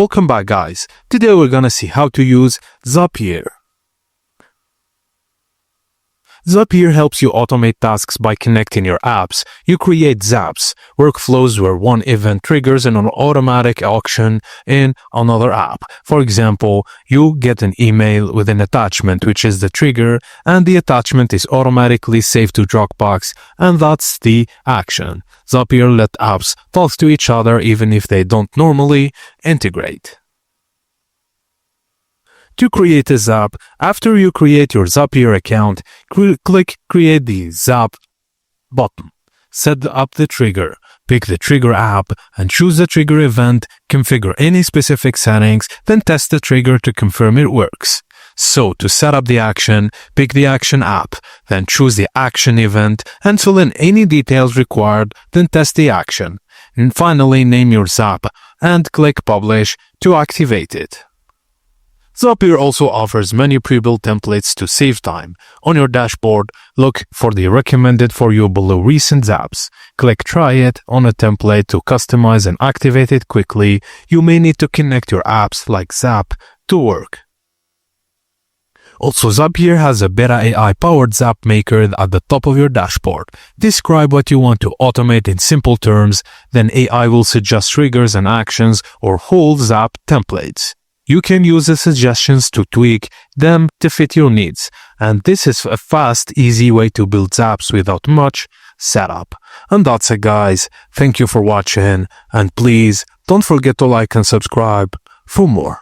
Welcome back, guys. Today we're gonna see how to use Zapier. Zapier helps you automate tasks by connecting your apps. You create zaps, workflows where one event triggers an automatic action in another app. For example, you get an email with an attachment, which is the trigger, and the attachment is automatically saved to Dropbox, and that's the action. Zapier lets apps talk to each other even if they don't normally integrate. To create a Zap, after you create your Zapier account, click Create the Zap button. Set up the trigger. Pick the trigger app and choose the trigger event, configure any specific settings, then test the trigger to confirm it works. So, to set up the action, pick the action app, then choose the action event and fill in any details required, then test the action. And finally, name your Zap and click Publish to activate it. Zapier also offers many pre-built templates to save time. On your dashboard, look for the recommended for you below recent zaps. Click Try It on a template to customize and activate it quickly. You may need to connect your apps like Zap to work. Also, Zapier has a beta AI-powered Zap Maker at the top of your dashboard. Describe what you want to automate in simple terms, then AI will suggest triggers and actions or whole Zap templates. You can use the suggestions to tweak them to fit your needs. And this is a fast, easy way to build zaps without much setup. And that's it, guys. Thank you for watching. And please don't forget to like and subscribe for more.